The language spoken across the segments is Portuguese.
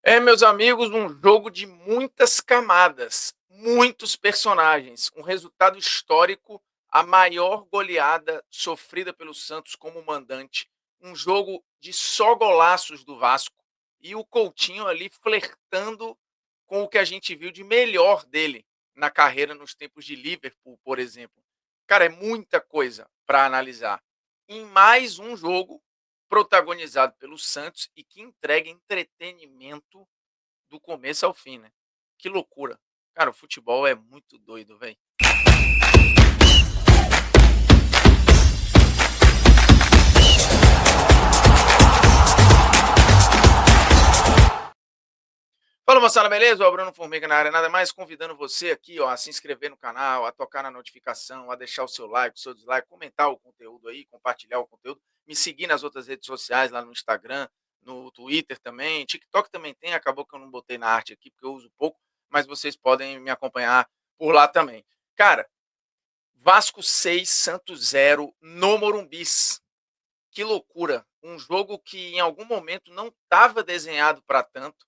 É, meus amigos, um jogo de muitas camadas, muitos personagens, um resultado histórico, a maior goleada sofrida pelo Santos como mandante, um jogo de só golaços do Vasco e o Coutinho ali flertando com o que a gente viu de melhor dele na carreira nos tempos de Liverpool, por exemplo. Cara, é muita coisa para analisar. Em mais um jogo protagonizado pelo Santos e que entrega entretenimento do começo ao fim, né. Que loucura. Cara, o futebol é muito doido, velho. Fala moçada, beleza? O Bruno Formiga na área, nada mais convidando você aqui, ó, a se inscrever no canal, a tocar na notificação, a deixar o seu like, o seu dislike, comentar o conteúdo aí, compartilhar o conteúdo, me seguir nas outras redes sociais, lá no Instagram, no Twitter também, TikTok também tem, acabou que eu não botei na arte aqui, porque eu uso pouco, mas vocês podem me acompanhar por lá também. Cara, Vasco 6, Santos 0 no Morumbis. Que loucura! Um jogo que em algum momento não estava desenhado para tanto.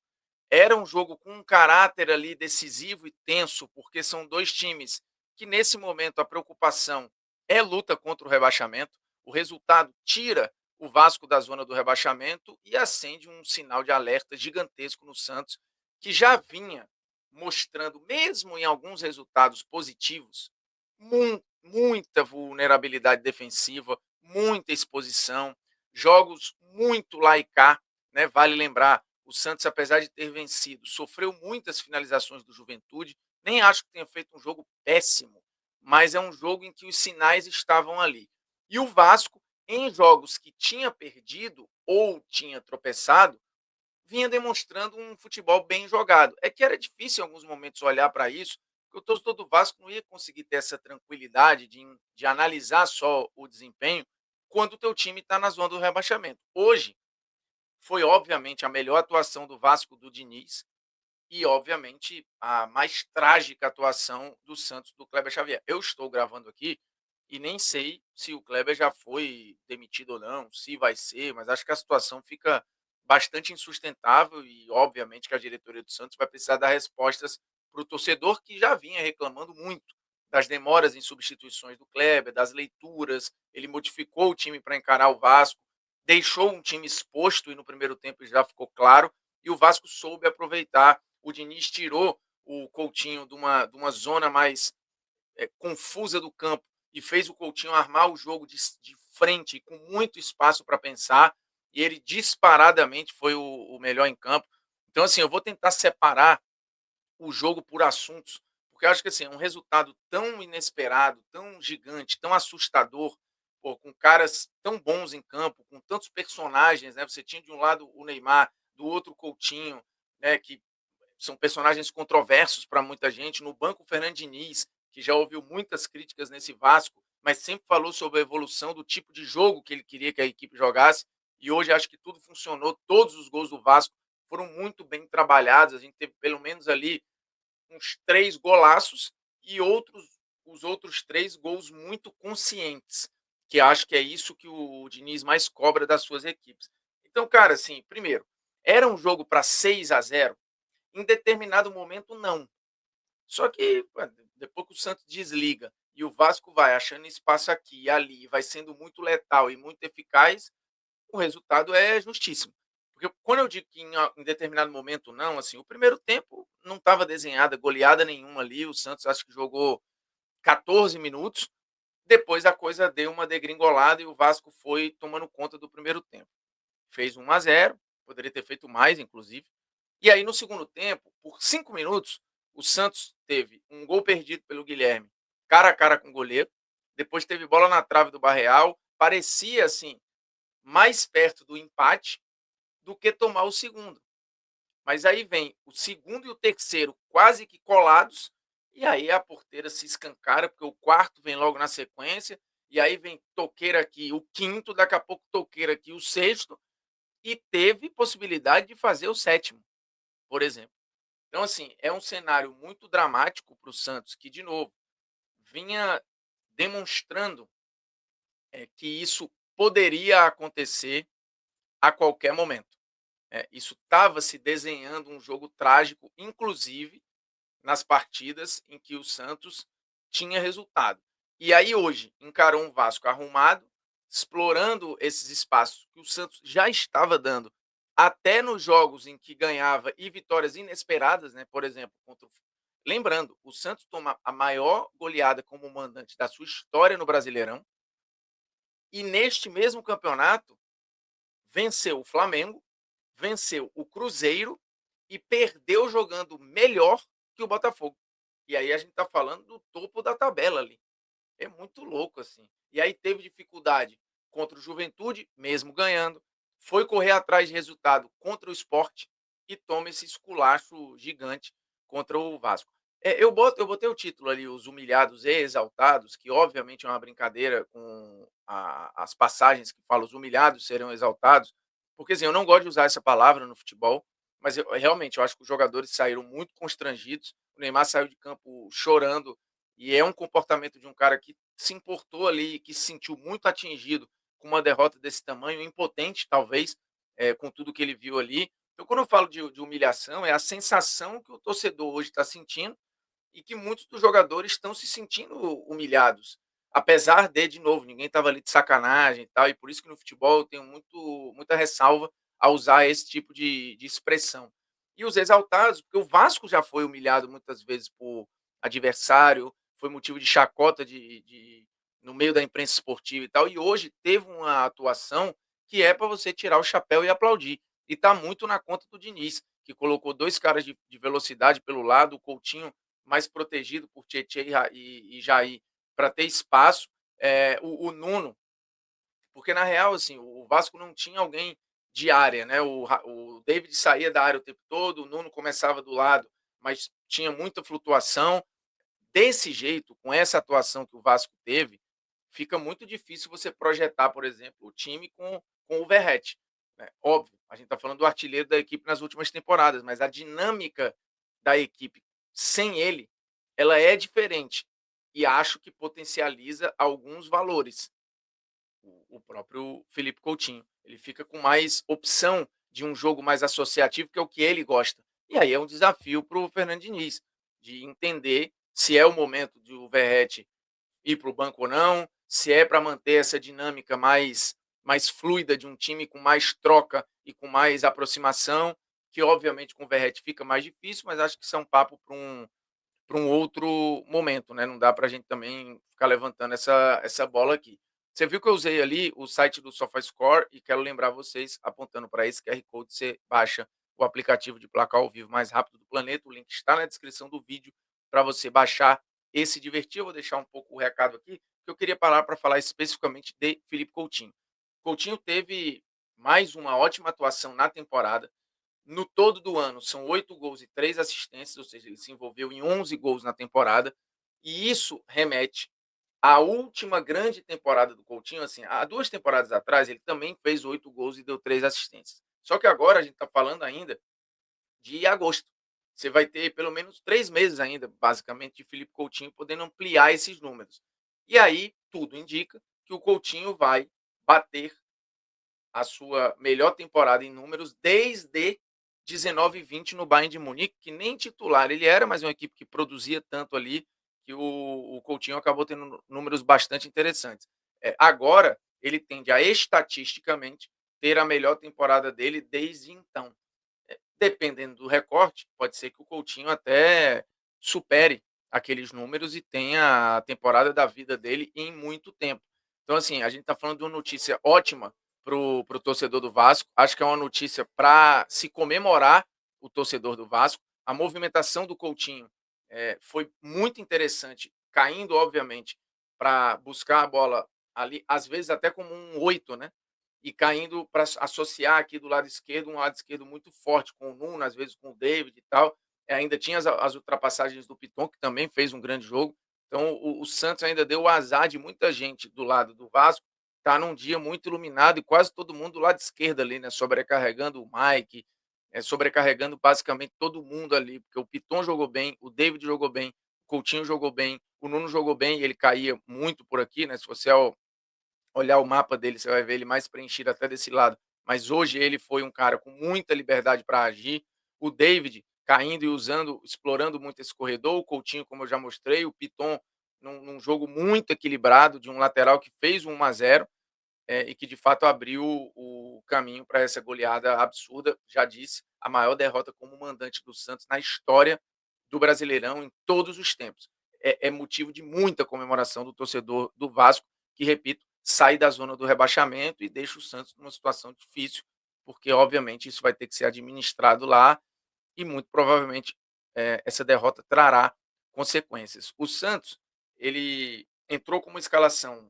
Era um jogo com um caráter ali decisivo e tenso, porque são 2 times que nesse momento a preocupação é luta contra o rebaixamento. O resultado tira o Vasco da zona do rebaixamento e acende um sinal de alerta gigantesco no Santos, que já vinha mostrando, mesmo em alguns resultados positivos, muita vulnerabilidade defensiva, muita exposição, jogos muito lá e cá, né? Vale lembrar, o Santos, apesar de ter vencido, sofreu muitas finalizações do Juventude. Nem acho que tenha feito um jogo péssimo, mas é um jogo em que os sinais estavam ali. E o Vasco, em jogos que tinha perdido ou tinha tropeçado, vinha demonstrando um futebol bem jogado. É que era difícil em alguns momentos olhar para isso, porque o torcedor do Vasco não ia conseguir ter essa tranquilidade de analisar só o desempenho quando o teu time está na zona do rebaixamento. Hoje, foi obviamente a melhor atuação do Vasco do Diniz e, obviamente, a mais trágica atuação do Santos do Kleber Xavier. Eu estou gravando aqui e nem sei se o Kleber já foi demitido ou não, se vai ser, mas acho que a situação fica bastante insustentável e, obviamente, que a diretoria do Santos vai precisar dar respostas para o torcedor que já vinha reclamando muito das demoras em substituições do Kleber, das leituras. Ele modificou o time para encarar o Vasco, deixou um time exposto e no primeiro tempo já ficou claro, e o Vasco soube aproveitar. O Diniz tirou o Coutinho de uma zona mais confusa do campo e fez o Coutinho armar o jogo de frente, com muito espaço para pensar, e ele disparadamente foi o melhor em campo. Então, assim, eu vou tentar separar o jogo por assuntos, porque eu acho que assim, é um resultado tão inesperado, tão gigante, tão assustador, pô, com caras tão bons em campo, com tantos personagens, né? Você tinha de um lado o Neymar, do outro o Coutinho, né? Que são personagens controversos para muita gente. No banco, o Fernando Diniz, que já ouviu muitas críticas nesse Vasco, mas sempre falou sobre a evolução do tipo de jogo que ele queria que a equipe jogasse. E hoje acho que tudo funcionou. Todos os gols do Vasco foram muito bem trabalhados. A gente teve pelo menos ali uns 3 golaços e os outros 3 gols muito conscientes, que acho que é isso que o Diniz mais cobra das suas equipes. Então, cara, assim, primeiro, era um jogo para 6-0. Em determinado momento, não. Só que depois que o Santos desliga e o Vasco vai achando espaço aqui e ali, vai sendo muito letal e muito eficaz, o resultado é justíssimo. Porque quando eu digo que em determinado momento não, assim, o primeiro tempo não estava desenhada goleada nenhuma ali, o Santos acho que jogou 14 minutos, depois a coisa deu uma degringolada e o Vasco foi tomando conta do primeiro tempo. Fez 1-0, poderia ter feito mais, inclusive. E aí, no segundo tempo, por 5 minutos, o Santos teve um gol perdido pelo Guilherme, cara a cara com o goleiro. Depois teve bola na trave do Barreal. Parecia, assim, mais perto do empate do que tomar o segundo. Mas aí vem o segundo e o terceiro quase que colados, e aí a porteira se escancara, porque o quarto vem logo na sequência, e aí vem Toqueira aqui, o quinto, daqui a pouco Toqueira aqui, o sexto, e teve possibilidade de fazer o sétimo, por exemplo. Então, assim, é um cenário muito dramático para o Santos, que, de novo, vinha demonstrando que isso poderia acontecer a qualquer momento. Isso estava se desenhando um jogo trágico, inclusive nas partidas em que o Santos tinha resultado. E aí hoje encarou um Vasco arrumado, explorando esses espaços que o Santos já estava dando, até nos jogos em que ganhava e vitórias inesperadas, né? Por exemplo, lembrando, o Santos toma a maior goleada como mandante da sua história no Brasileirão e neste mesmo campeonato venceu o Flamengo, venceu o Cruzeiro e perdeu jogando melhor que o Botafogo. E aí a gente tá falando do topo da tabela ali. É muito louco, assim. E aí teve dificuldade contra o Juventude, mesmo ganhando, foi correr atrás de resultado contra o Sport e toma esse esculacho gigante contra o Vasco. Eu botei o título ali, Os Humilhados e Exaltados, que obviamente é uma brincadeira com as passagens que falam os humilhados serão exaltados, porque assim, eu não gosto de usar essa palavra no futebol, mas realmente eu acho que os jogadores saíram muito constrangidos. O Neymar saiu de campo chorando e é um comportamento de um cara que se importou ali, que se sentiu muito atingido com uma derrota desse tamanho, impotente talvez, com tudo que ele viu ali. Então, quando eu falo de humilhação, é a sensação que o torcedor hoje está sentindo e que muitos dos jogadores estão se sentindo humilhados. Apesar de novo, ninguém estava ali de sacanagem e tal, e por isso que no futebol eu tenho muita ressalva a usar esse tipo de expressão. E os exaltados, porque o Vasco já foi humilhado muitas vezes por adversário, foi motivo de chacota no meio da imprensa esportiva e tal, e hoje teve uma atuação que é para você tirar o chapéu e aplaudir. E está muito na conta do Diniz, que colocou dois caras de velocidade pelo lado, o Coutinho mais protegido por Tietchan e Jair para ter espaço. O Nuno, porque na real, assim, o Vasco não tinha alguém de área, né? O David saía da área o tempo todo, o Nuno começava do lado, mas tinha muita flutuação. Desse jeito, com essa atuação que o Vasco teve, fica muito difícil você projetar, por exemplo, o time com o Verratti. Né? Óbvio, a gente está falando do artilheiro da equipe nas últimas temporadas, mas a dinâmica da equipe sem ele, ela é diferente. E acho que potencializa alguns valores. O próprio Felipe Coutinho. Ele fica com mais opção de um jogo mais associativo, que é o que ele gosta. E aí é um desafio para o Fernando Diniz, de entender se é o momento de o Verratti ir para o banco ou não, se é para manter essa dinâmica mais fluida de um time com mais troca e com mais aproximação, que obviamente com o Verratti fica mais difícil, mas acho que isso é um papo para um outro momento, né? Não dá para a gente também ficar levantando essa bola aqui. Você viu que eu usei ali o site do SofaScore e quero lembrar vocês, apontando para esse QR Code, você baixa o aplicativo de placar ao vivo mais rápido do planeta. O link está na descrição do vídeo para você baixar e se divertir. Eu vou deixar um pouco o recado aqui, que eu queria parar para falar especificamente de Felipe Coutinho. Coutinho teve mais uma ótima atuação na temporada. No todo do ano, são 8 gols e 3 assistências, ou seja, ele se envolveu em 11 gols na temporada. E isso remete à última grande temporada do Coutinho. Assim, há 2 temporadas atrás, ele também fez 8 gols e deu 3 assistências. Só que agora a gente está falando ainda de agosto. Você vai ter pelo menos 3 meses ainda, basicamente, de Felipe Coutinho podendo ampliar esses números. E aí, tudo indica que o Coutinho vai bater a sua melhor temporada em números desde 19 e 20 no Bayern de Munique, que nem titular ele era, mas uma equipe que produzia tanto ali que o Coutinho acabou tendo números bastante interessantes. Agora, ele tende a estatisticamente ter a melhor temporada dele desde então. Dependendo do recorte, pode ser que o Coutinho até supere aqueles números e tenha a temporada da vida dele em muito tempo. Então, assim, a gente está falando de uma notícia ótima para o torcedor do Vasco. Acho que é uma notícia para se comemorar o torcedor do Vasco. A movimentação do Coutinho foi muito interessante, caindo, obviamente, para buscar a bola ali, às vezes até como um 8, né? E caindo para associar aqui do lado esquerdo, um lado esquerdo muito forte com o Nuno, às vezes com o David e tal. Ainda tinha as ultrapassagens do Piton, que também fez um grande jogo. Então o Santos ainda deu o azar de muita gente do lado do Vasco tá num dia muito iluminado e quase todo mundo do lado esquerdo ali, né? Sobrecarregando o Mike, sobrecarregando basicamente todo mundo ali, porque o Piton jogou bem, o David jogou bem, o Coutinho jogou bem, o Nuno jogou bem e ele caía muito por aqui, né? Se você olhar o mapa dele, você vai ver ele mais preenchido até desse lado, mas hoje ele foi um cara com muita liberdade para agir. O David caindo e usando, explorando muito esse corredor, o Coutinho, como eu já mostrei, o Piton num jogo muito equilibrado de um lateral que fez um 1-0, e que de fato abriu o caminho para essa goleada absurda. Já disse, a maior derrota como mandante do Santos na história do Brasileirão em todos os tempos. É motivo de muita comemoração do torcedor do Vasco, que, repito, sai da zona do rebaixamento e deixa o Santos numa situação difícil, porque obviamente isso vai ter que ser administrado lá e muito provavelmente essa derrota trará consequências. O Santos, ele entrou com uma escalação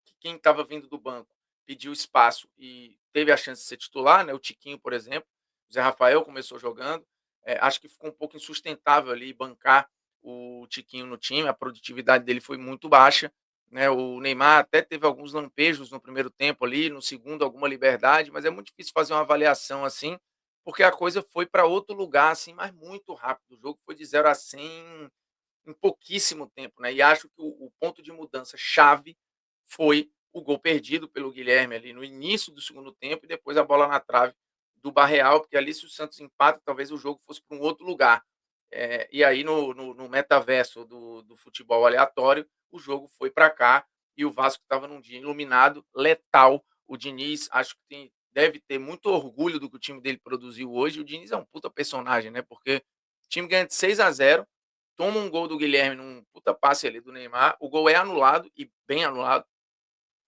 que quem estava vindo do banco pediu espaço e teve a chance de ser titular, né? O Tiquinho, por exemplo, o Zé Rafael começou jogando. Acho que ficou um pouco insustentável ali bancar o Tiquinho no time, a produtividade dele foi muito baixa. Né? O Neymar até teve alguns lampejos no primeiro tempo ali, no segundo alguma liberdade, mas é muito difícil fazer uma avaliação assim, porque a coisa foi para outro lugar, assim, mas muito rápido. O jogo foi de 0-100 em pouquíssimo tempo, né? E acho que o ponto de mudança chave foi o gol perdido pelo Guilherme ali no início do segundo tempo e depois a bola na trave do Barreal, porque ali se o Santos empata, talvez o jogo fosse para um outro lugar. E aí no metaverso do futebol aleatório, o jogo foi para cá e o Vasco estava num dia iluminado, letal. O Diniz, acho que deve ter muito orgulho do que o time dele produziu hoje. O Diniz é um puta personagem, né? Porque o time ganha de 6-0, toma um gol do Guilherme num puta passe ali do Neymar, o gol é anulado, e bem anulado,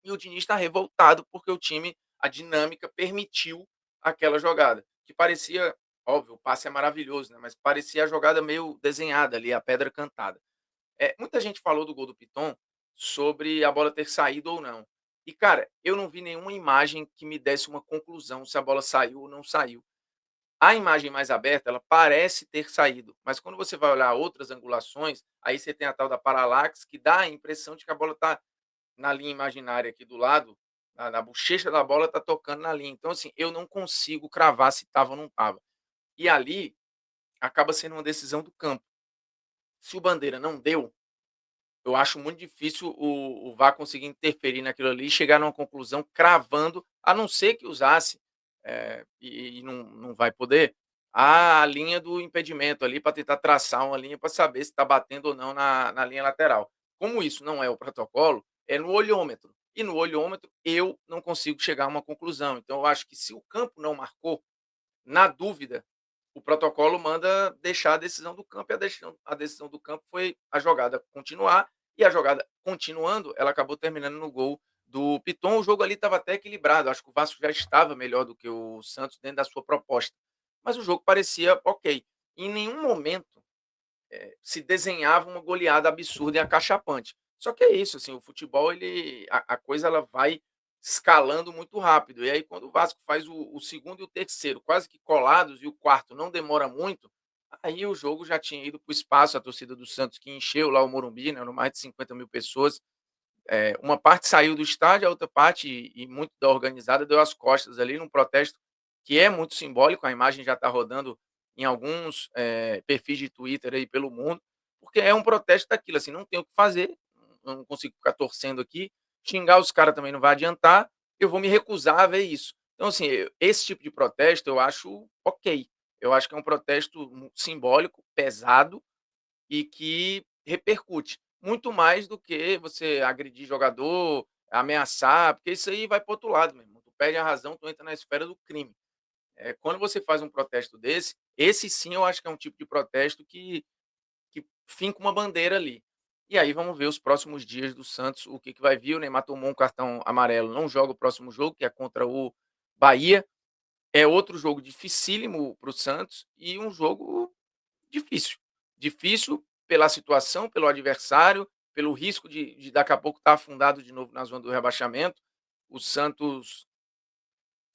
e o Diniz está revoltado porque o time, a dinâmica permitiu aquela jogada, que parecia, óbvio, o passe é maravilhoso, né, mas parecia a jogada meio desenhada ali, a pedra cantada. Muita gente falou do gol do Piton sobre a bola ter saído ou não. E, cara, eu não vi nenhuma imagem que me desse uma conclusão se a bola saiu ou não saiu. A imagem mais aberta, ela parece ter saído, mas quando você vai olhar outras angulações, aí você tem a tal da paralaxe, que dá a impressão de que a bola está na linha imaginária aqui do lado, na bochecha da bola está tocando na linha. Então, assim, eu não consigo cravar se estava ou não estava. E ali acaba sendo uma decisão do campo. Se o Bandeira não deu, eu acho muito difícil o VAR conseguir interferir naquilo ali e chegar numa conclusão cravando, a não ser que usasse, e não vai poder, a linha do impedimento ali para tentar traçar uma linha para saber se está batendo ou não na linha lateral. Como isso não é o protocolo, é no olhômetro. E no olhômetro eu não consigo chegar a uma conclusão. Então eu acho que se o campo não marcou, na dúvida, o protocolo manda deixar a decisão do campo, e a decisão do campo foi a jogada continuar, e a jogada continuando, ela acabou terminando no gol do Piton. O jogo ali estava até equilibrado, acho que o Vasco já estava melhor do que o Santos dentro da sua proposta, mas o jogo parecia ok. Em nenhum momento se desenhava uma goleada absurda e acachapante. Só que é isso, assim, o futebol, a coisa ela vai escalando muito rápido. E aí, quando o Vasco faz o segundo e o terceiro quase que colados, e o quarto não demora muito, aí o jogo já tinha ido para o espaço. A torcida do Santos, que encheu lá o Morumbi, né, eram mais de 50 mil pessoas. Uma parte saiu do estádio, a outra parte, e muito da organizada, deu as costas ali num protesto que é muito simbólico. A imagem já está rodando em alguns perfis de Twitter aí pelo mundo, porque é um protesto daquilo, assim, não tem o que fazer, não consigo ficar torcendo aqui, xingar os caras também não vai adiantar, eu vou me recusar a ver isso. Então, assim, esse tipo de protesto eu acho ok, eu acho que é um protesto simbólico, pesado, e que repercute. Muito mais do que você agredir jogador, ameaçar, porque isso aí vai para outro lado, meu irmão. Tu perde a razão, tu entra na esfera do crime. Quando você faz um protesto desse, esse sim eu acho que é um tipo de protesto que finca uma bandeira ali. E aí vamos ver os próximos dias do Santos, o que, que vai vir. O Neymar tomou um cartão amarelo, não joga o próximo jogo, que é contra o Bahia. É outro jogo dificílimo para o Santos e um jogo difícil. Difícil pela situação, pelo adversário, pelo risco de daqui a pouco estar afundado de novo na zona do rebaixamento. O Santos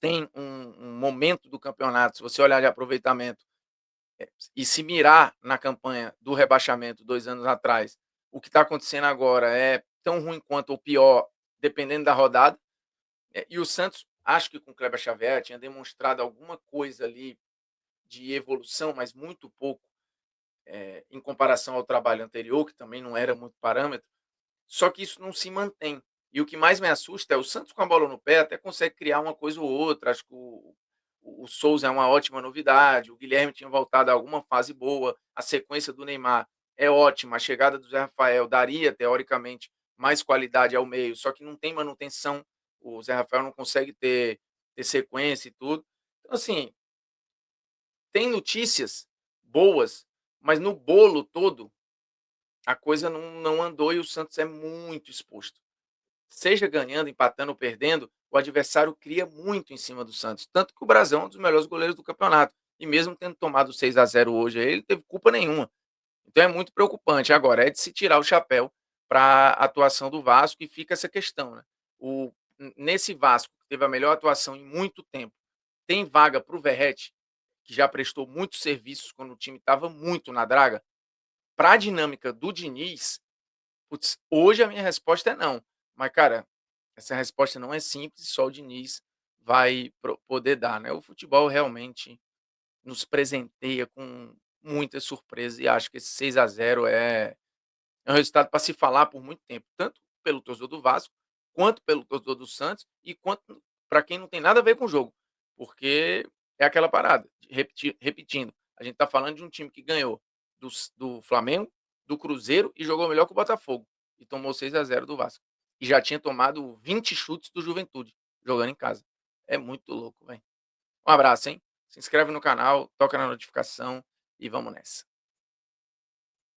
tem um momento do campeonato, se você olhar de aproveitamento, e se mirar na campanha do rebaixamento 2 anos atrás, o que está acontecendo agora é tão ruim quanto ou pior, dependendo da rodada. E o Santos, acho que com o Kleber Xavier, tinha demonstrado alguma coisa ali de evolução, mas muito pouco, em comparação ao trabalho anterior, que também não era muito parâmetro. Só que isso não se mantém. E o que mais me assusta é o Santos com a bola no pé até consegue criar uma coisa ou outra, acho que o Souza é uma ótima novidade, o Guilherme tinha voltado a alguma fase boa, a sequência do Neymar é ótima, a chegada do Zé Rafael daria, teoricamente, mais qualidade ao meio, só que não tem manutenção, o Zé Rafael não consegue ter sequência e tudo. Então, assim, tem notícias boas, mas no bolo todo, a coisa não andou e o Santos é muito exposto. Seja ganhando, empatando ou perdendo, o adversário cria muito em cima do Santos. Tanto que o Brasão é um dos melhores goleiros do campeonato. E mesmo tendo tomado 6-0 hoje, ele não teve culpa nenhuma. Então é muito preocupante. Agora, é de se tirar o chapéu para a atuação do Vasco e fica essa questão. Né? Nesse Vasco, que teve a melhor atuação em muito tempo, tem vaga para o Verrete, que já prestou muitos serviços quando o time estava muito na draga. Para a dinâmica do Diniz, putz, hoje a minha resposta é não. Mas, cara, essa resposta não é simples, só o Diniz vai poder dar, né? O futebol realmente nos presenteia com muitas surpresas e acho que esse 6-0 é um resultado para se falar por muito tempo, tanto pelo torcedor do Vasco, quanto pelo torcedor do Santos e quanto para quem não tem nada a ver com o jogo, porque é aquela parada, repetindo, a gente está falando de um time que ganhou do Flamengo, do Cruzeiro e jogou melhor que o Botafogo e tomou 6-0 do Vasco. E já tinha tomado 20 chutes do Juventude jogando em casa. É muito louco, velho. Um abraço, hein? Se inscreve no canal, toca na notificação e vamos nessa.